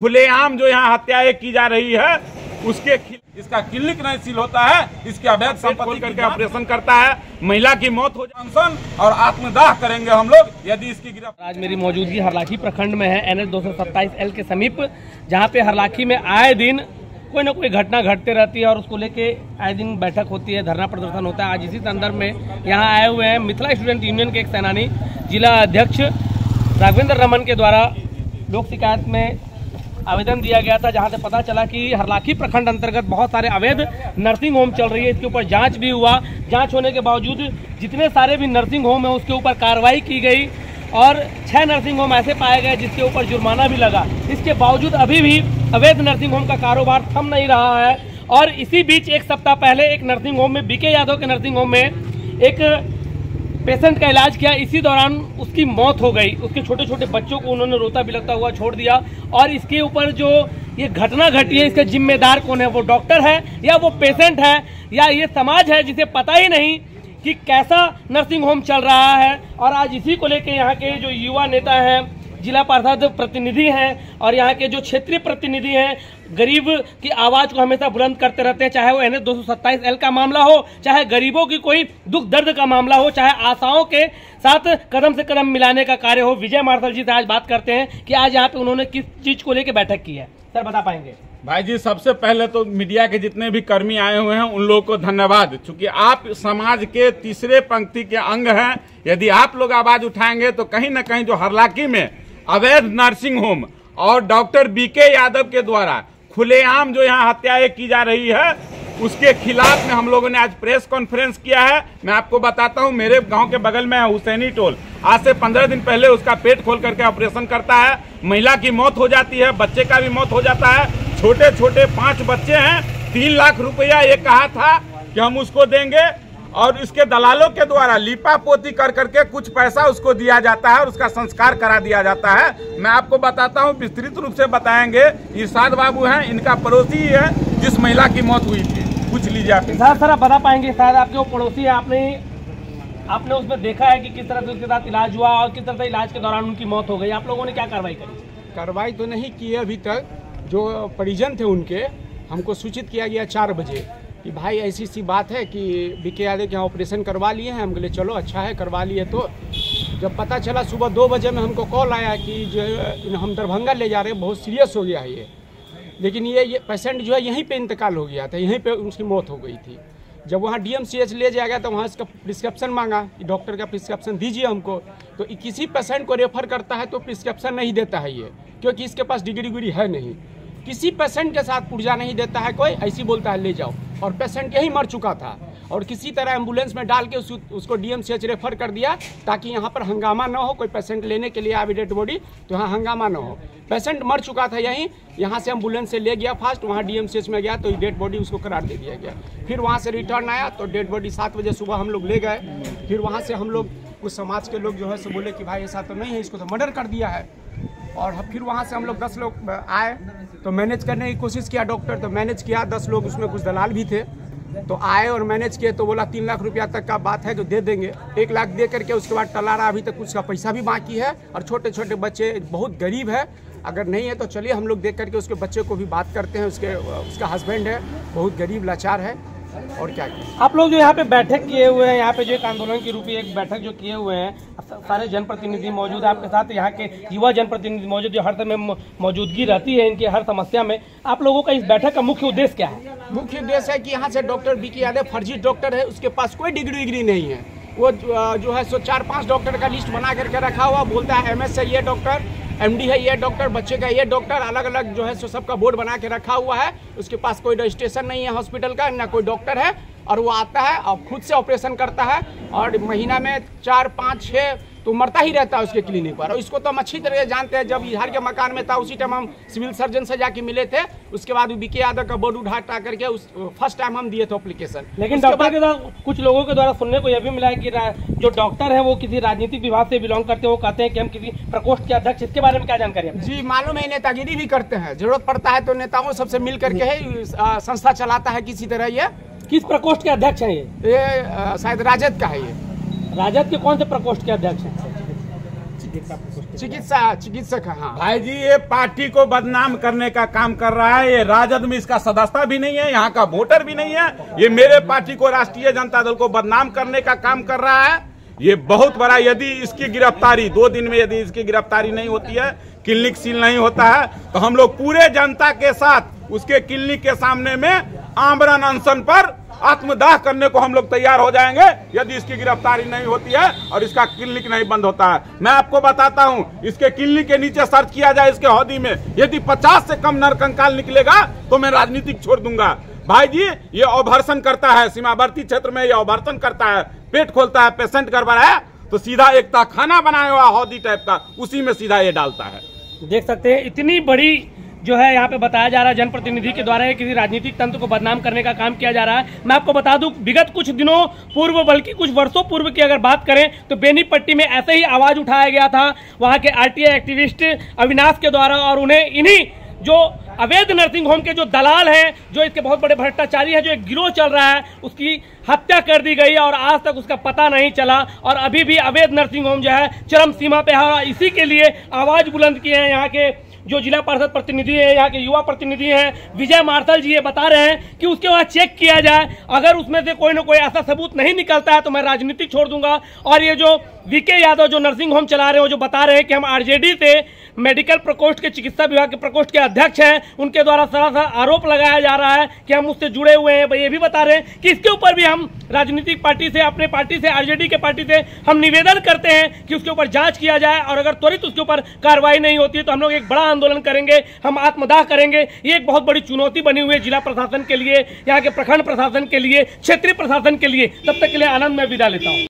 खुलेआम जो यहाँ हत्याएं की जा रही है उसके इसका क्लिनिक नहीं सील होता है, इसके अवैध संपत्ति करके ऑपरेशन करता है, महिला की मौत हो जाए और आत्मदाह करेंगे हम लोग यदि इसकी गिरफ्तारी। आज मेरी मौजूदगी हरलाखी प्रखंड में है, NH 227L के समीप, जहाँ पे हरलाखी में आए दिन कोई ना कोई घटना घटते रहती है और उसको लेके आए दिन बैठक होती है, धरना प्रदर्शन होता है। आज इसी संदर्भ में यहाँ आए हुए हैं मिथिला स्टूडेंट यूनियन के एक सेनानी, जिला अध्यक्ष राघवेंद्र रमन के द्वारा लोक शिकायत में आवेदन दिया गया था, जहां से पता चला कि हरलाखी प्रखंड अंतर्गत बहुत सारे अवैध नर्सिंग होम चल रही है। इसके ऊपर जांच भी हुआ, जांच होने के बावजूद जितने सारे भी नर्सिंग होम है उसके ऊपर कार्रवाई की गई और 6 नर्सिंग होम ऐसे पाए गए जिसके ऊपर जुर्माना भी लगा। इसके बावजूद अभी भी अवैध नर्सिंग होम का कारोबार थम नहीं रहा है। और इसी बीच एक सप्ताह पहले एक नर्सिंग होम में, बीके यादव के नर्सिंग होम में एक पेशेंट का इलाज किया, इसी दौरान उसकी मौत हो गई। उसके छोटे छोटे बच्चों को उन्होंने रोता बिलखता हुआ छोड़ दिया। और इसके ऊपर जो ये घटना घटी है, इसका जिम्मेदार कौन है? वो डॉक्टर है या वो पेशेंट है या ये समाज है जिसे पता ही नहीं कि कैसा नर्सिंग होम चल रहा है। और आज इसी को लेकर यहाँ के जो युवा नेता हैं, जिला पार्षद प्रतिनिधि हैं और यहाँ के जो क्षेत्रीय प्रतिनिधि हैं, गरीब की आवाज को हमेशा बुलंद करते रहते हैं, चाहे वो NH 227L का मामला हो, चाहे गरीबों की कोई दुख दर्द का मामला हो, चाहे आशाओं के साथ कदम से कदम मिलाने का कार्य हो। विजय मार्शल जी से आज बात करते हैं कि आज यहाँ पे उन्होंने किस चीज को लेकर बैठक की है। सर बता पाएंगे? भाई जी, सबसे पहले तो मीडिया के जितने भी कर्मी आए हुए हैं उन लोगों को धन्यवाद, क्योंकि आप समाज के तीसरे पंक्ति के अंग हैं। यदि आप लोग आवाज उठाएंगे तो कहीं न कहीं जो हरलाखी में अवैध नर्सिंग होम और डॉक्टर बीके यादव के द्वारा खुलेआम जो यहाँ हत्याएं की जा रही है उसके खिलाफ में हम लोगों ने आज प्रेस कॉन्फ्रेंस किया है। मैं आपको बताता हूँ, मेरे गांव के बगल में है हुसैनी टोल, आज से 15 दिन पहले उसका पेट खोल करके ऑपरेशन करता है, महिला की मौत हो जाती है, बच्चे का भी मौत हो जाता है। छोटे छोटे 5 बच्चे हैं। 3 लाख रुपया ये कहा था कि हम उसको देंगे और इसके दलालों के द्वारा लीपा पोती कर करके कुछ पैसा उसको दिया जाता है और उसका संस्कार करा दिया जाता है। मैं आपको बताता हूँ, विस्तृत रूप से बताएंगे। इरशाद बाबू हैं, इनका पड़ोसी ही है जिस महिला की मौत हुई थी। पूछ लीजिए आप। सर आप बता पाएंगे, शायद आपके वो पड़ोसी है, आपने उसमें देखा है कि किस तरह से उसके साथ इलाज हुआ और किस तरह से इलाज के दौरान उनकी मौत हो गई। आप लोगों ने क्या कार्रवाई करी? कार्रवाई तो नहीं की है अभी तक। जो परिजन थे उनके, हमको सूचित किया गया 4 बजे कि भाई ऐसी सी बात है कि बीके यादव के यहाँ ऑपरेशन करवा लिए हैं। हम बोले चलो अच्छा है, करवा लिए। तो जब पता चला सुबह 2 बजे में हमको कॉल आया कि जो हम दरभंगा ले जा रहे हैं, बहुत सीरियस हो गया है ये। लेकिन ये पेशेंट जो है यहीं पे इंतकाल हो गया था, यहीं पे उसकी मौत हो गई थी। जब वहाँ DMCH ले जाया गया तो वहाँ इसका प्रिस्क्रिप्शन मांगा कि डॉक्टर का प्रिस्क्रिप्शन दीजिए हमको। तो किसी पेशेंट को रेफर करता है तो प्रिस्क्रिप्शन नहीं देता है ये, क्योंकि इसके पास डिग्री है नहीं। किसी पेशेंट के साथ पुर्जा नहीं देता है कोई, ऐसी बोलता है ले जाओ। और पेशेंट यही मर चुका था और किसी तरह एम्बुलेंस में डाल के उसको DMCH रेफर कर दिया ताकि यहाँ पर हंगामा ना हो। कोई पेशेंट लेने के लिए आवे डेड बॉडी तो यहाँ हंगामा ना हो। पेशेंट मर चुका था यहीं, यहाँ से एम्बुलेंस से ले गया फास्ट, वहाँ DMCH में गया तो डेड बॉडी उसको करार दे दिया गया। फिर वहाँ से रिटर्न आया तो डेड बॉडी 7 बजे सुबह हम लोग ले गए। फिर वहाँ से हम लोग कुछ समाज के लोग जो है सो बोले कि भाई ऐसा तो नहीं है, इसको तो मर्डर कर दिया है। और फिर वहाँ से हम लोग 10 लोग आए तो मैनेज करने की कोशिश किया डॉक्टर, तो मैनेज किया। 10 लोग, उसमें कुछ दलाल भी थे, तो आए और मैनेज किए। तो बोला 3 लाख रुपया तक का बात है तो दे देंगे। 1 लाख दे करके उसके बाद टला रहा, अभी तक उसका पैसा भी बाकी है। और छोटे छोटे बच्चे बहुत गरीब है, अगर नहीं है तो चलिए हम लोग देख करके उसके बच्चे को भी बात करते हैं। उसका हस्बैंड है, बहुत गरीब लाचार है। और क्या आप लोग जो यहाँ पे बैठक किए हुए हैं, यहाँ पे जो एक आंदोलन के रूप में एक बैठक जो किए हुए हैं, सारे जनप्रतिनिधि मौजूद है आपके साथ, यहाँ के युवा जनप्रतिनिधि मौजूद, जो हर समय मौजूदगी रहती है इनकी हर समस्या में। आप लोगों का इस बैठक का मुख्य उद्देश्य क्या है? मुख्य उद्देश्य है कि यहाँ से डॉक्टर बीके यादव फर्जी डॉक्टर है, उसके पास कोई डिग्री नहीं है। वो जो है सो 4-5 डॉक्टर का लिस्ट बना करके रखा हुआ, बोलता है MS है ये डॉक्टर, MD है ये डॉक्टर, बच्चे का ये डॉक्टर, अलग अलग जो है सो सबका बोर्ड बना के रखा हुआ है। उसके पास कोई रजिस्ट्रेशन नहीं है हॉस्पिटल का, ना कोई डॉक्टर है। और वो आता है और खुद से ऑपरेशन करता है और महीना में 4, 5, 6 तो मरता ही रहता है उसके क्लिनिक पर। और इसको तो हम अच्छी तरह जानते हैं। जब इधर के मकान में था उसी टाइम हम सिविल सर्जन से जाके मिले थे। उसके बाद बीके यादव का बोर्ड उठा करके फर्स्ट टाइम हम दिए थे एप्लीकेशन। लेकिन डॉक्टर के द्वारा, कुछ लोगों के द्वारा सुनने को यह भी मिला है कि जो डॉक्टर है वो किसी राजनीतिक विभाग से बिलोंग करते हैं। वो कहते हैं कि हम किसी प्रकोष्ठ के अध्यक्ष, इसके बारे में क्या जानकारी है? जी मालूम है, नेतागिरी भी करते हैं। जरूरत पड़ता है तो नेताओं सबसे मिल करके ही संस्था चलाता है किसी तरह। ये किस प्रकोष्ठ के अध्यक्ष हैं? ये शायद राजद का है। ये राजद के कौन से प्रकोष्ठ के अध्यक्ष हैं? चिकित्सक है। हाँ भाई जी, ये पार्टी को बदनाम करने का काम कर रहा है। ये राजद में इसका सदस्यता भी नहीं है, यहाँ का वोटर भी नहीं है। ये मेरे पार्टी को, राष्ट्रीय जनता दल को बदनाम करने का काम कर रहा है। ये बहुत बड़ा, यदि इसकी गिरफ्तारी 2 दिन में यदि इसकी गिरफ्तारी नहीं होती है, क्लिनिक सील नहीं होता है, तो हम लोग पूरे जनता के साथ उसके क्लिनिक के सामने में आमरण अनशन पर आत्मदाह करने को हम लोग तैयार हो जाएंगे, यदि इसकी गिरफ्तारी नहीं होती है और इसका क्लिनिक नहीं बंद होता है। मैं आपको बताता हूं, इसके क्लिनिक के नीचे सर्च किया जाए, इसके हौदी में यदि 50 से कम नरकंकाल निकलेगा तो मैं राजनीतिक छोड़ दूंगा। भाई जी, ये अभर्षण करता है, सीमावर्ती क्षेत्र में ये अभर्षण करता है, पेट खोलता है, पेशेंट गड़बड़ा है तो सीधा एक खाना बनाया हुआ हौदी टाइप का, उसी में सीधा ये डालता है। देख सकते हैं, इतनी बड़ी जो है यहाँ पे बताया जा रहा है जनप्रतिनिधि के द्वारा किसी राजनीतिक तंत्र को बदनाम करने का काम किया जा रहा है। मैं आपको बता दूं, विगत कुछ दिनों पूर्व, बल्कि कुछ वर्षों पूर्व की अगर बात करें तो बेनीपट्टी में ऐसे ही आवाज उठाया गया था वहां के आरटीआई एक्टिविस्ट अविनाश के द्वारा, और उन्हें इन्हीं जो अवैध नर्सिंग होम के जो दलाल हैं, जो इसके बहुत बड़े भ्रष्टाचारी हैं, जो एक गिरोह चल रहा है, उसकी हत्या कर दी गई और आज तक उसका पता नहीं चला। और अभी भी अवैध नर्सिंग होम जो है चरम सीमा पे है, और इसी के लिए आवाज बुलंद किए हैं यहाँ के जो जिला परिषद प्रतिनिधि है, यहाँ के युवा प्रतिनिधि हैं विजय मार्शल जी, ये बता रहे हैं कि उसके वहाँ चेक किया जाए, अगर उसमें से कोई ना कोई ऐसा सबूत नहीं निकलता है तो मैं राजनीति छोड़ दूंगा। और ये जो वीके यादव जो नर्सिंग होम चला रहे हो, जो बता रहे हैं कि हम आरजेडी से मेडिकल प्रकोष्ठ के, चिकित्सा विभाग के प्रकोष्ठ के अध्यक्ष हैं, उनके द्वारा सरासर आरोप लगाया जा रहा है कि हम उससे जुड़े हुए हैं। ये भी बता रहे हैं कि इसके ऊपर भी हम राजनीतिक पार्टी से, अपने पार्टी से, आरजेडी के पार्टी से हम निवेदन करते हैं कि उसके ऊपर जांच किया जाए, और अगर त्वरित उसके ऊपर कार्रवाई नहीं होती है तो हम लोग एक बड़ा आंदोलन करेंगे, हम आत्मदाह करेंगे। ये एक बहुत बड़ी चुनौती बनी हुई है जिला प्रशासन के लिए, यहाँ के प्रखंड प्रशासन के लिए, क्षेत्रीय प्रशासन के लिए। तब तक के लिए आनंद में विदा लेता हूँ।